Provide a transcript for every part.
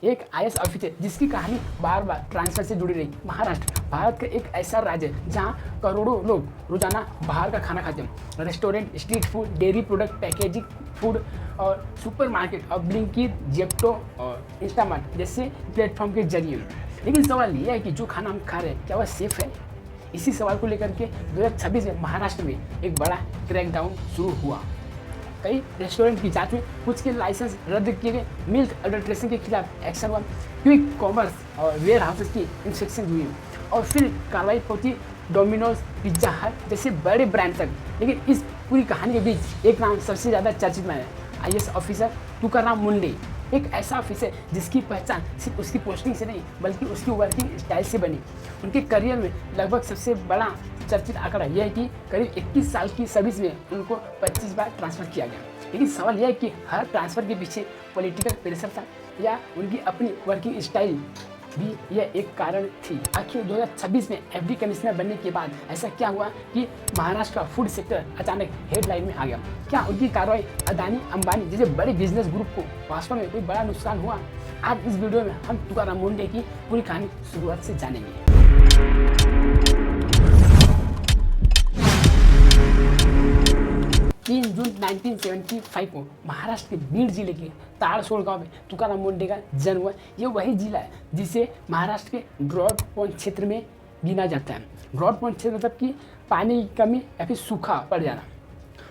एक IAS officer जिसकी कहानी बार बार ट्रांसफर से जुड़ी रही। महाराष्ट्र भारत का एक ऐसा राज्य है जहाँ करोड़ों लोग रोजाना बाहर का खाना खाते हैं। Restaurant, street food, dairy product, packaging food और सुपरमार्केट और ब्लिंकिट, जेप्टो और इंस्टामार्ट जैसे प्लेटफॉर्म के जरिए। लेकिन सवाल यह है कि जो खाना हम खा रहे हैं क्या वह सेफ है? इसी सवाल को लेकर के 2026 में महाराष्ट्र में एक बड़ा क्रैकडाउन शुरू हुआ। कई रेस्टोरेंट की जांच में कुछ के लाइसेंस रद्द किए गए, मिल्क अडल्ट्रेशन के खिलाफ एक्शन हुआ, क्विक कॉमर्स और वेयर हाउसेस की इंस्पेक्शन हुई और फिर कार्रवाई पहुंची डोमिनोज, पिज्जा हट जैसे बड़े ब्रांड तक। लेकिन इस पूरी कहानी के बीच एक नाम सबसे ज़्यादा चर्चित में है, आईएएस ऑफिसर तुकाराम मुंडे। एक ऐसा ऑफिसर जिसकी पहचान सिर्फ उसकी पोस्टिंग से नहीं बल्कि उसकी वर्किंग स्टाइल से बनी। उनके करियर में लगभग सबसे बड़ा चर्चित आंकड़ा यह है कि करीब 21 साल की सर्विस में उनको 25 बार ट्रांसफ़र किया गया। लेकिन सवाल यह है कि हर ट्रांसफ़र के पीछे पॉलिटिकल प्रेशर था या उनकी अपनी वर्किंग स्टाइल भी यह एक कारण थी। आखिर 2026 में एफडी कमिश्नर बनने के बाद ऐसा क्या हुआ कि महाराष्ट्र का फूड सेक्टर अचानक हेडलाइन में आ गया? क्या उनकी कार्रवाई अदानी, अंबानी जैसे बड़े बिजनेस ग्रुप को वास्तव में कोई बड़ा नुकसान हुआ? आज इस वीडियो में हम तुकाराम मुंडे की पूरी कहानी शुरुआत से जानेंगे। 3 जून 1975 को महाराष्ट्र के बीड जिले के ताड़सोड़ गांव में तुकाराम मुंडे का जन्म हुआ। ये वही जिला है जिसे महाराष्ट्र के ड्रॉट पॉइंट क्षेत्र में गिना जाता है। ड्रॉट पॉइंट क्षेत्र मतलब कि पानी की कमी या फिर सूखा पड़ जाना।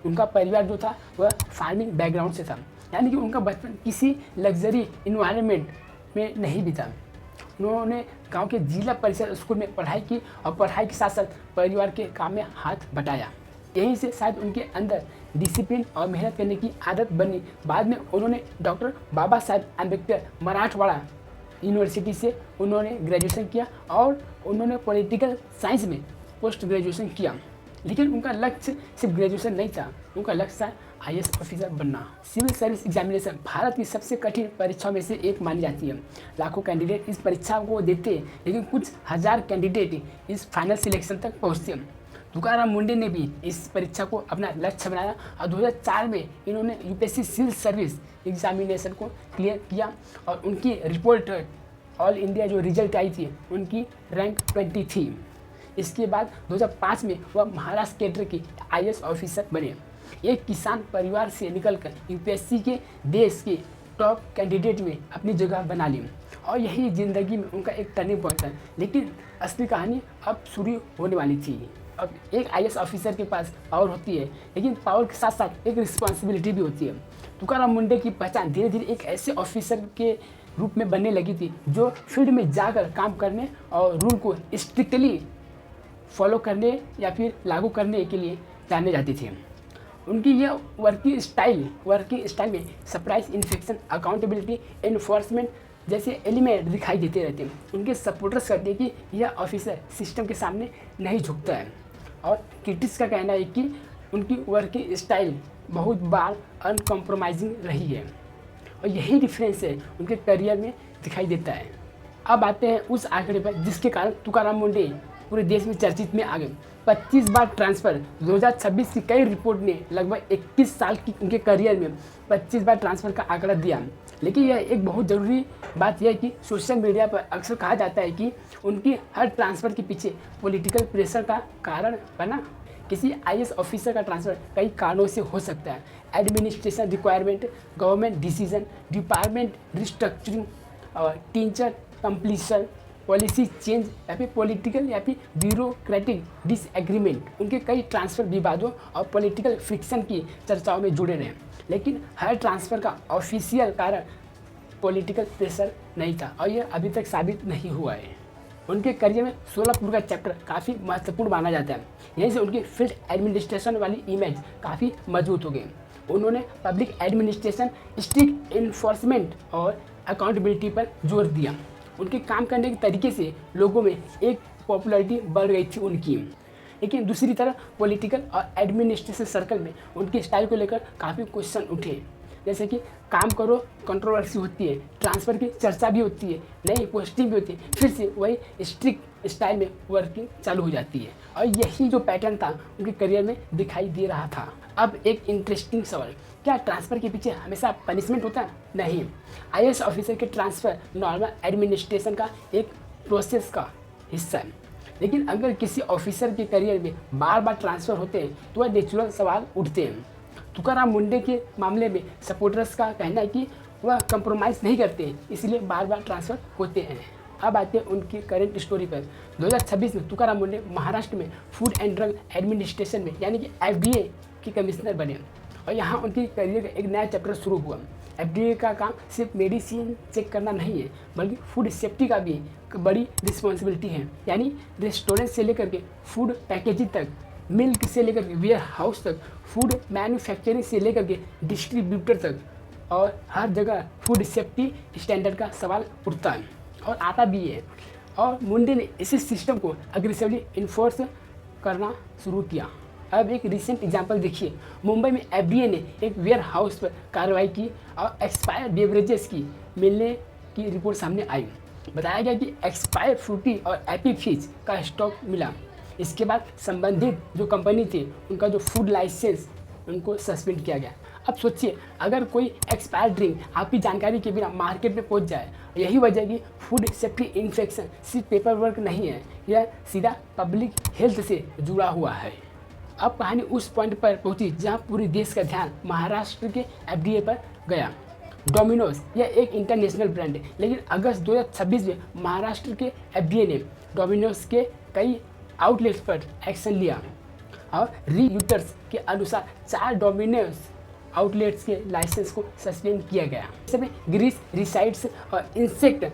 उनका परिवार जो था वह फार्मिंग बैकग्राउंड से था, यानी कि उनका बचपन किसी लग्जरी इन्वायरमेंट में नहीं बीता। उन्होंने गांव के जिला परिषद स्कूल में पढ़ाई की और पढ़ाई के साथ साथ परिवार के काम में हाथ बटाया। यहीं से शायद उनके अंदर डिसिप्लिन और मेहनत करने की आदत बनी। बाद में उन्होंने डॉक्टर बाबा साहेब अम्बेडकर मराठवाड़ा यूनिवर्सिटी से उन्होंने ग्रेजुएशन किया और उन्होंने पॉलिटिकल साइंस में पोस्ट ग्रेजुएशन किया। लेकिन उनका लक्ष्य सिर्फ ग्रेजुएशन नहीं था, उनका लक्ष्य था आईएएस ऑफिसर बनना। सिविल सर्विस एग्जामिनेशन भारत की सबसे कठिन परीक्षाओं में से एक मानी जाती है। लाखों कैंडिडेट इस परीक्षा को देते हैं, लेकिन कुछ हज़ार कैंडिडेट इस फाइनल सिलेक्शन तक पहुँचते हैं। तुकाराम मुंडे ने भी इस परीक्षा को अपना लक्ष्य बनाया और 2004 में इन्होंने यूपीएससी सिविल सर्विस एग्जामिनेशन को क्लियर किया और उनकी रिपोर्ट ऑल इंडिया जो रिजल्ट आई थी उनकी रैंक 20 थी। इसके बाद 2005 में वह महाराष्ट्र कैडर के आईएएस ऑफिसर बने। एक किसान परिवार से निकलकर यूपीएससी के देश के टॉप कैंडिडेट में अपनी जगह बना ली और यही ज़िंदगी में उनका एक टर्निंग पॉइंट था। लेकिन असली कहानी अब शुरू होने वाली थी। अब एक आईएएस ऑफिसर के पास पावर होती है, लेकिन पावर के साथ साथ एक रिस्पॉन्सिबिलिटी भी होती है। तुकाराम मुंडे की पहचान धीरे धीरे एक ऐसे ऑफिसर के रूप में बनने लगी थी जो फील्ड में जाकर काम करने और रूल को स्ट्रिक्टली फॉलो करने या फिर लागू करने के लिए जाने जाती थी। उनकी यह वर्किंग स्टाइल में सरप्राइज इन्फेक्शन, अकाउंटेबिलिटी, एनफोर्समेंट जैसे एलिमेंट दिखाई देते रहते हैं। उनके सपोर्टर्स कहते हैं कि यह ऑफिसर सिस्टम के सामने नहीं झुकता है और क्रिटिक्स का कहना है कि उनकी वर्किंग स्टाइल बहुत बार अनकॉम्प्रोमाइजिंग रही है और यही डिफरेंस है उनके करियर में दिखाई देता है। अब आते हैं उस आंकड़े पर जिसके कारण तुकाराम मुंडे पूरे देश में चर्चित में आ गए। 25 बार ट्रांसफ़र। 2026 की कई रिपोर्ट ने लगभग 21 साल की उनके करियर में 25 बार ट्रांसफ़र का आंकड़ा दिया। लेकिन यह एक बहुत ज़रूरी बात यह है कि सोशल मीडिया पर अक्सर कहा जाता है कि उनकी हर ट्रांसफ़र के पीछे पॉलिटिकल प्रेशर का कारण बना। किसी आईएएस ऑफिसर का ट्रांसफ़र कई कारणों से हो सकता है। Administration requirement, government decision, department restructuring और टीचर कंप्लीशन, पॉलिसी चेंज या फिर पॉलिटिकल या फिर ब्यूरोक्रेटिक डिसएग्रीमेंट। उनके कई ट्रांसफ़र विवादों और पॉलिटिकल फ्रिक्शन की चर्चाओं में जुड़े रहे। लेकिन हर ट्रांसफ़र का ऑफिशियल कारण पॉलिटिकल प्रेशर नहीं था और यह अभी तक साबित नहीं हुआ है। उनके करियर में सोलापुर का चैप्टर काफ़ी महत्वपूर्ण माना जाता है। यहीं से उनकी फील्ड एडमिनिस्ट्रेशन वाली इमेज काफ़ी मजबूत हो गई। उन्होंने पब्लिक एडमिनिस्ट्रेशन, स्ट्रिक्ट इन्फोर्समेंट और अकाउंटेबिलिटी पर जोर दिया। उनके काम करने के तरीके से लोगों में एक पॉपुलैरिटी बढ़ गई थी उनकी। लेकिन दूसरी तरफ पॉलिटिकल और एडमिनिस्ट्रेशन सर्कल में उनके स्टाइल को लेकर काफ़ी क्वेश्चन उठे। जैसे कि काम करो कंट्रोवर्सी होती है, ट्रांसफ़र की चर्चा भी होती है, नई पोस्टिंग भी होती है, फिर से वही स्ट्रिक्ट स्टाइल में वर्किंग चालू हो जाती है। और यही जो पैटर्न था उनके करियर में दिखाई दे रहा था। अब एक इंटरेस्टिंग सवाल, क्या ट्रांसफ़र के पीछे हमेशा पनिशमेंट होता है? नहीं। आईएएस ऑफिसर के ट्रांसफ़र नॉर्मल एडमिनिस्ट्रेशन का एक प्रोसेस का हिस्सा है, लेकिन अगर किसी ऑफिसर के करियर में बार बार ट्रांसफ़र होते हैं तो वह नेचुरल सवाल उठते हैं। तुकाराम मुंडे के मामले में सपोर्टर्स का कहना है कि वह कंप्रोमाइज़ नहीं करते, इसलिए बार बार ट्रांसफ़र होते हैं। अब आते हैं उनकी करंट स्टोरी पर। 2026 में तुकाराम मुंडे महाराष्ट्र में फूड एंड ड्रग एडमिनिस्ट्रेशन में यानी कि एफडीए के कमिश्नर बने और यहाँ उनकी करियर का एक नया चैप्टर शुरू हुआ। एफडीए का काम सिर्फ मेडिसिन चेक करना नहीं है, बल्कि फूड सेफ्टी का भी एक बड़ी रिस्पॉन्सिबिलिटी है। यानी रेस्टोरेंट से लेकर के फूड पैकेजिंग तक, मिल्क से लेकर के वेयर हाउस तक, फूड मैन्युफैक्चरिंग से लेकर के डिस्ट्रीब्यूटर तक, और हर जगह फूड सेफ्टी स्टैंडर्ड का सवाल उठता है और आता भी है। और मुंडे ने इसी सिस्टम को अग्रेसिवली इन्फोर्स करना शुरू किया। अब एक रिसेंट एग्जांपल देखिए, मुंबई में एफडीए ने एक वेयर हाउस पर कार्रवाई की और एक्सपायर बेवरेजेस की मिलने की रिपोर्ट सामने आई। बताया गया कि एक्सपायर फ्रूटी और एपी फिज का स्टॉक मिला। इसके बाद संबंधित जो कंपनी थी उनका जो फूड लाइसेंस उनको सस्पेंड किया गया। अब सोचिए, अगर कोई एक्सपायर ड्रिंक आपकी जानकारी के बिना मार्केट में पहुंच जाए, यही वजह कि फूड सेफ्टी इन्फेक्शन सिर्फ पेपर वर्क नहीं है, यह सीधा पब्लिक हेल्थ से जुड़ा हुआ है। अब कहानी उस पॉइंट पर पहुंची जहां पूरे देश का ध्यान महाराष्ट्र के एफडीए पर गया। डोमिनोज यह एक इंटरनेशनल ब्रांड है, लेकिन अगस्त 2026 में महाराष्ट्र के एफडीए ने डोमिनोज के कई आउटलेट्स पर एक्शन लिया और रीयूटर्स के अनुसार 4 डोमिनोज आउटलेट्स के लाइसेंस को सस्पेंड किया गया। इसमें ग्रीस रिसाइड्स और इंसेक्ट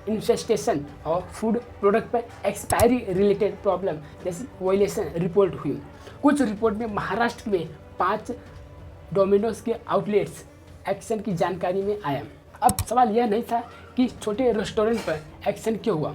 इन्फेस्टेशन और फूड प्रोडक्ट पर एक्सपायरी रिलेटेड प्रॉब्लम जैसी वायलेशन रिपोर्ट हुई। कुछ रिपोर्ट में महाराष्ट्र में 5 डोमिनोज के आउटलेट्स एक्शन की जानकारी में आया। अब सवाल यह नहीं था कि छोटे रेस्टोरेंट पर एक्शन क्यों हुआ,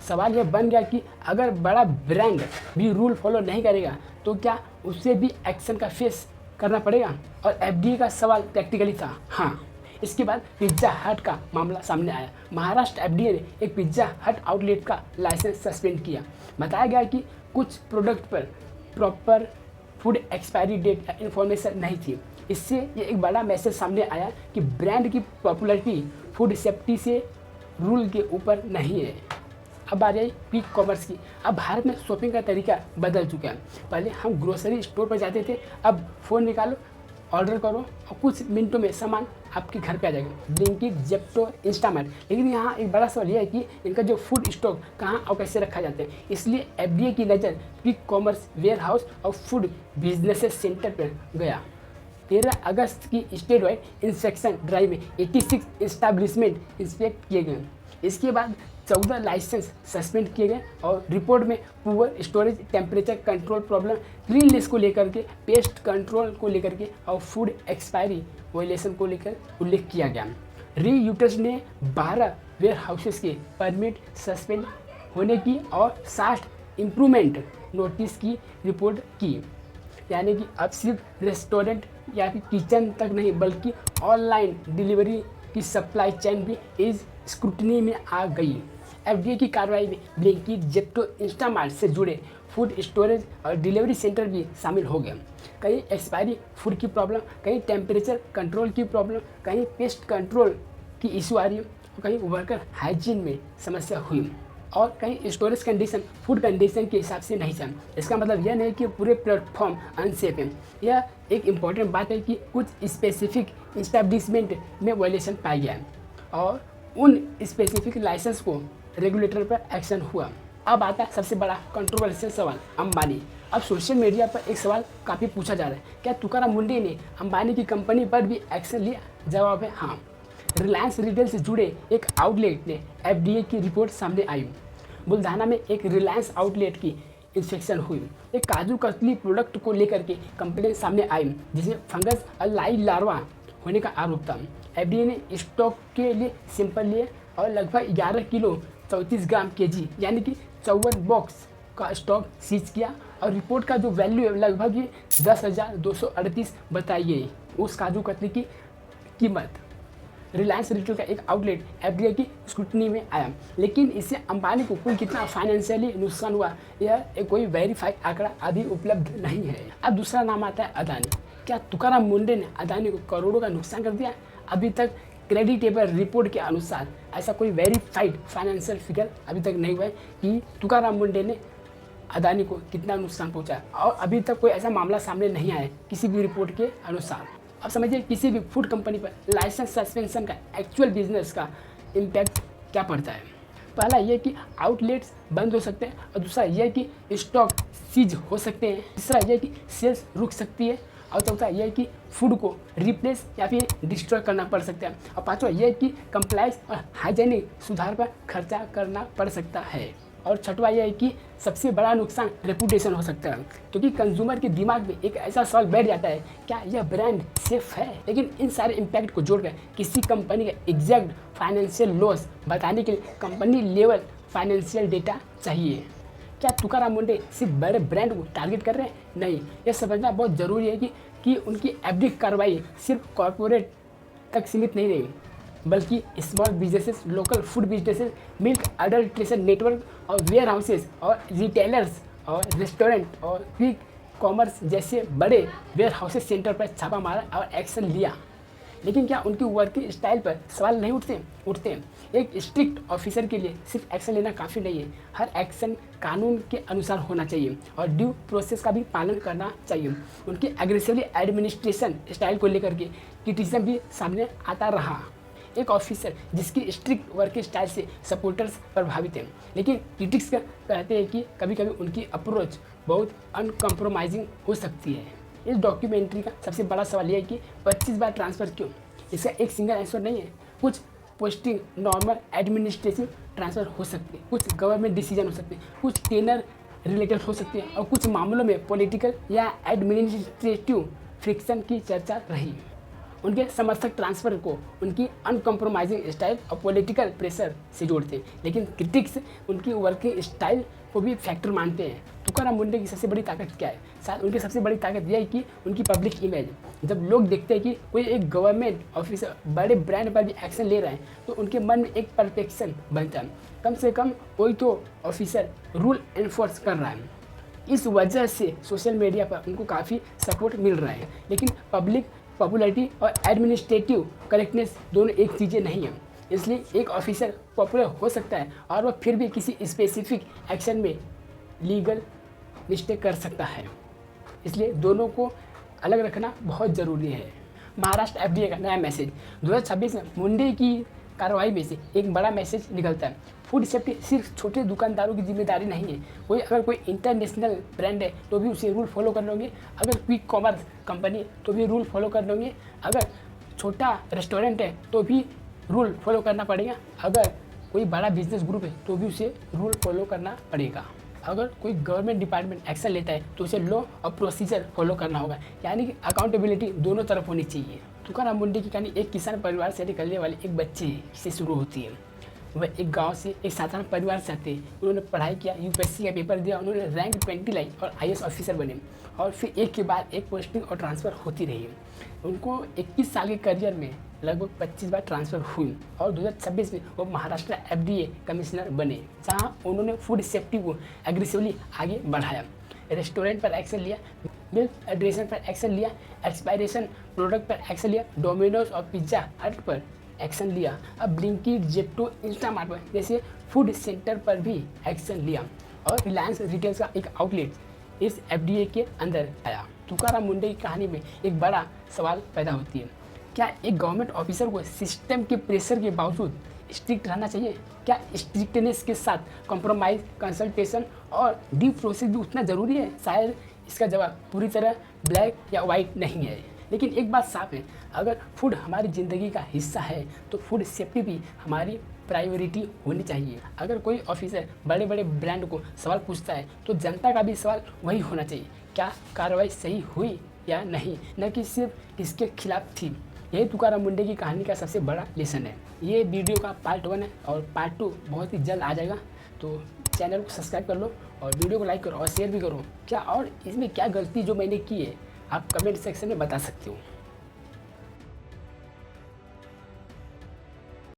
सवाल यह बन गया कि अगर बड़ा ब्रांड भी रूल फॉलो नहीं करेगा तो क्या उससे भी एक्शन का फेस करना पड़ेगा। और एफडीए का सवाल प्रैक्टिकली था। हाँ, इसके बाद पिज्ज़ा हट का मामला सामने आया। महाराष्ट्र एफडीए ने एक पिज्ज़ा हट आउटलेट का लाइसेंस सस्पेंड किया। बताया गया कि कुछ प्रोडक्ट पर प्रॉपर फूड एक्सपायरी डेट या इन्फॉर्मेशन नहीं थी। इससे ये एक बड़ा मैसेज सामने आया कि ब्रांड की पॉपुलैरिटी फूड सेफ्टी से रूल के ऊपर नहीं है। अब आ जाए क्विक कॉमर्स की। अब भारत में शॉपिंग का तरीका बदल चुका है। पहले हम ग्रोसरी स्टोर पर जाते थे, अब फ़ोन निकालो, ऑर्डर करो और कुछ मिनटों में सामान आपके घर पे आ जाएगा। Blinkit, Zepto, Instamart. लेकिन यहाँ एक बड़ा सवाल यह है कि इनका जो फूड स्टॉक कहाँ और कैसे रखा जाता है। इसलिए एफडीए की नज़र क्विक कॉमर्स वेयर हाउस और फूड बिजनेसेस सेंटर पर गया। 13 अगस्त की स्टेट वाइड इंस्पेक्शन ड्राइव में 86 इस्टेब्लिशमेंट इंस्पेक्ट किए गए। इसके बाद 14 लाइसेंस सस्पेंड किए गए और रिपोर्ट में poor storage, temperature control problem, cleanness को लेकर के, पेस्ट कंट्रोल को लेकर के और फूड एक्सपायरी वायलेशन को लेकर उल्लेख किया गया। रीयूटर्स ने 12 वेयर हाउसेस के परमिट सस्पेंड होने की और 60 इम्प्रूवमेंट नोटिस की रिपोर्ट की। यानी कि अब सिर्फ रेस्टोरेंट या फिर किचन तक नहीं, बल्कि ऑनलाइन डिलीवरी की सप्लाई चेन भी इस स्क्रूटनी में आ गई। एफडीए की कार्रवाई में ब्लिंकिट, जेप्टो, इंस्टामार्ट से जुड़े फूड स्टोरेज और डिलीवरी सेंटर भी शामिल हो गए। कहीं एक्सपायरी फूड की प्रॉब्लम, कहीं टेम्परेचर कंट्रोल की प्रॉब्लम, कहीं पेस्ट कंट्रोल की इशू आ रही है, और कहीं वर्कर हाइजीन में समस्या हुई, और कहीं स्टोरेज कंडीशन फूड कंडीशन के हिसाब से नहीं चल। इसका मतलब यह नहीं कि पूरे प्लेटफॉर्म अनसेफ है। यह एक इम्पॉर्टेंट बात है कि कुछ स्पेसिफिक इस्टेब्लिशमेंट में वायलेशन पाया गया है और उन स्पेसिफिक लाइसेंस को रेगुलेटर पर एक्शन हुआ। अब आता है सबसे बड़ा कंट्रोवर्शियल सवाल, अंबानी। अब सोशल मीडिया पर एक सवाल काफ़ी पूछा जा रहा है, क्या तुकाराम मुंडे ने अंबानी की कंपनी पर भी एक्शन लिया? जवाब है हाँ। रिलायंस रिटेल से जुड़े एक आउटलेट ने एफडीए की रिपोर्ट सामने आई। बुल्धाना में एक रिलायंस आउटलेट की इंस्पेक्शन हुई। एक काजू कतली प्रोडक्ट को लेकर के कंप्लेंट सामने आई जिसमें फंगस और लाइव लार्वा होने का आरोप था। एफडीए ने स्टॉक के लिए सैंपल लिए और लगभग 11 किलो 34 ग्राम केजी यानी कि 54 बॉक्स का स्टॉक सीज किया और रिपोर्ट का जो वैल्यू है लगभग 10,238 बताई गई। उस काजू कतली की कीमत। रिलायंस रिटेल का एक आउटलेट एफडीए की स्क्रूटनी में आया, लेकिन इससे अंबानी को कुल कितना फाइनेंशियली नुकसान हुआ यह कोई वेरीफाइड आंकड़ा अभी उपलब्ध नहीं है। अब दूसरा नाम आता है अदानी। क्या तुकाराम मुंडे ने अदानी को करोड़ों का नुकसान कर दिया? अभी तक क्रेडिटेबल रिपोर्ट के अनुसार ऐसा कोई वेरीफाइड फाइनेंशियल फिगर अभी तक नहीं हुआ है कि तुकाराम मुंडे ने अदानी को कितना नुकसान पहुंचा, और अभी तक कोई ऐसा मामला सामने नहीं आया किसी भी रिपोर्ट के अनुसार। अब समझिए किसी भी फूड कंपनी पर लाइसेंस सस्पेंशन का एक्चुअल बिजनेस का इम्पैक्ट क्या पड़ता है। पहला ये कि आउटलेट्स बंद हो सकते हैं, और दूसरा यह कि स्टॉक सीज हो सकते हैं, तीसरा यह कि सेल्स रुक सकती है, और चौथा यह कि फूड को रिप्लेस या फिर डिस्ट्रॉय करना पड़ सकता है, और पांचवा यह कि कंप्लायंस और हाइजीनिक सुधार पर खर्चा करना पड़ सकता है, और छठवा यह है कि सबसे बड़ा नुकसान रेपुटेशन हो सकता है, क्योंकि कंज्यूमर के दिमाग में एक ऐसा सवाल बैठ जाता है क्या यह ब्रांड सेफ है। लेकिन इन सारे इम्पैक्ट को जोड़कर किसी कंपनी का एग्जैक्ट फाइनेंशियल लॉस बताने के लिए कंपनी लेवल फाइनेंशियल डेटा चाहिए। क्या तुकाराम मुंडे सिर्फ बड़े ब्रांड को टारगेट कर रहे हैं? नहीं, यह समझना बहुत ज़रूरी है कि उनकी एफडी कार्रवाई सिर्फ कॉरपोरेट तक सीमित नहीं रही, बल्कि small businesses, local food businesses, milk adulteration network और वेयर हाउसेस और रिटेलर्स और रेस्टोरेंट और क्विक कॉमर्स जैसे बड़े वेयर हाउसेस सेंटर पर छापा मारा और एक्शन लिया। लेकिन क्या उनकी वर्किंग स्टाइल पर सवाल नहीं उठते? एक स्ट्रिक्ट ऑफिसर के लिए सिर्फ एक्शन लेना काफ़ी नहीं है, हर एक्शन कानून के अनुसार होना चाहिए और ड्यू प्रोसेस का भी पालन करना चाहिए। उनकी एग्रेसिवली एडमिनिस्ट्रेशन स्टाइल को लेकर के क्रिटिसिज्म भी सामने आता रहा। एक ऑफिसर जिसकी स्ट्रिक्ट वर्किंग स्टाइल से सपोर्टर्स प्रभावित हैं, लेकिन क्रिटिक्स कहते हैं कि कभी कभी उनकी अप्रोच बहुत अनकम्प्रोमाइजिंग हो सकती है। इस डॉक्यूमेंट्री का सबसे बड़ा सवाल यह है कि 25 बार ट्रांसफ़र क्यों? इसका एक सिंगल आंसर नहीं है। कुछ पोस्टिंग नॉर्मल एडमिनिस्ट्रेटिव ट्रांसफ़र हो सकती है, कुछ गवर्नमेंट डिसीजन हो सकते हैं, कुछ टेनर रिलेटेड हो सकती है, और कुछ मामलों में पॉलिटिकल या एडमिनिस्ट्रेटिव फ्रिक्शन की चर्चा रही। उनके समर्थक ट्रांसफ़र को उनकी अनकम्प्रोमाइजिंग स्टाइल और पॉलिटिकल प्रेशर से जोड़ते हैं, लेकिन क्रिटिक्स उनकी वर्किंग स्टाइल को भी फैक्टर मानते हैं। तुकाराम मुंडे की सबसे बड़ी ताकत क्या है? शायद उनकी सबसे बड़ी ताकत यह है कि उनकी पब्लिक इमेज। जब लोग देखते हैं कि कोई एक गवर्नमेंट ऑफिसर बड़े ब्रांड पर भी एक्शन ले रहे हैं, तो उनके मन में एक परफेक्शन बनता है, कम से कम कोई तो ऑफिसर रूल एनफोर्स कर रहा है। इस वजह से सोशल मीडिया पर उनको काफ़ी सपोर्ट मिल रहा है। लेकिन पब्लिक पॉपुलैरिटी और एडमिनिस्ट्रेटिव करेक्टनेस दोनों एक चीज़ें नहीं हैं। इसलिए एक ऑफिसर पॉपुलर हो सकता है और वह फिर भी किसी स्पेसिफिक एक्शन में लीगल मिस्टेक कर सकता है। इसलिए दोनों को अलग रखना बहुत ज़रूरी है। महाराष्ट्र एफडीए का नया मैसेज 2026 में मुंडे की कार्रवाई में से एक बड़ा मैसेज निकलता है। फूड सेफ्टी सिर्फ छोटे दुकानदारों की जिम्मेदारी नहीं है। अगर कोई इंटरनेशनल ब्रांड है तो भी उसे रूल फॉलो कर लोगे, अगर क्विक कॉमर्स कंपनी है तो भी रूल फॉलो कर लोगे, अगर छोटा रेस्टोरेंट है तो भी रूल फॉलो करना पड़ेगा, अगर कोई बड़ा बिजनेस ग्रुप है तो भी उसे रूल फॉलो करना पड़ेगा। अगर कोई गवर्नमेंट डिपार्टमेंट एक्शन लेता है तो उसे लॉ और प्रोसीजर फॉलो करना होगा, यानी कि अकाउंटेबिलिटी दोनों तरफ होनी चाहिए। तुकाराम मुंडे की कहानी एक किसान परिवार से निकलने वाले एक बच्चे से शुरू होती है। वह एक गांव से एक साधारण परिवार से आते हैं। उन्होंने पढ़ाई किया, यूपीएससी का पेपर दिया, उन्होंने रैंक 20 लाई और आईएएस ऑफिसर बने, और फिर एक के बाद एक पोस्टिंग और ट्रांसफ़र होती रही। उनको 21 साल के करियर में लगभग 25 बार ट्रांसफ़र हुई और 2026 में वो महाराष्ट्र एफडीए कमिश्नर बने, जहां उन्होंने फूड सेफ्टी को एग्रेसिवली आगे बढ़ाया, रेस्टोरेंट पर एक्शन लिया, मिल्क एड्रेशन पर एक्शन लिया, एक्सपायरेशन प्रोडक्ट पर एक्शन लिया, डोमिनोज और पिज्ज़ा हट पर एक्शन लिया, अब ब्लिंकिट, जेप्टो, इंस्टामार्ट पर जैसे फूड सेंटर पर भी एक्शन लिया, और रिलायंस रिटेल्स का एक आउटलेट इस एफडीए के अंदर आया। तुकाराम मुंडे की कहानी में एक बड़ा सवाल पैदा होती है, क्या एक गवर्नमेंट ऑफिसर को सिस्टम के प्रेशर के बावजूद स्ट्रिक्ट रहना चाहिए? क्या स्ट्रिक्टनेस के साथ कॉम्प्रोमाइज़, कंसल्टेशन और ड्यू प्रोसेस भी उतना ज़रूरी है? शायद इसका जवाब पूरी तरह ब्लैक या वाइट नहीं है, लेकिन एक बात साफ है, अगर फूड हमारी ज़िंदगी का हिस्सा है तो फूड सेफ्टी भी हमारी प्रायोरिटी होनी चाहिए। अगर कोई ऑफिसर बड़े बड़े ब्रांड को सवाल पूछता है तो जनता का भी सवाल वही होना चाहिए, क्या कार्रवाई सही हुई या नहीं, न कि सिर्फ इसके खिलाफ थी। यही तुकाराम मुंडे की कहानी का सबसे बड़ा लेसन है। ये वीडियो का पार्ट 1 है और पार्ट 2 बहुत ही जल्द आ जाएगा, तो चैनल को सब्सक्राइब कर लो और वीडियो को लाइक करो और शेयर भी करो। क्या और इसमें क्या गलती जो मैंने की है आप कमेंट सेक्शन में बता सकते हो।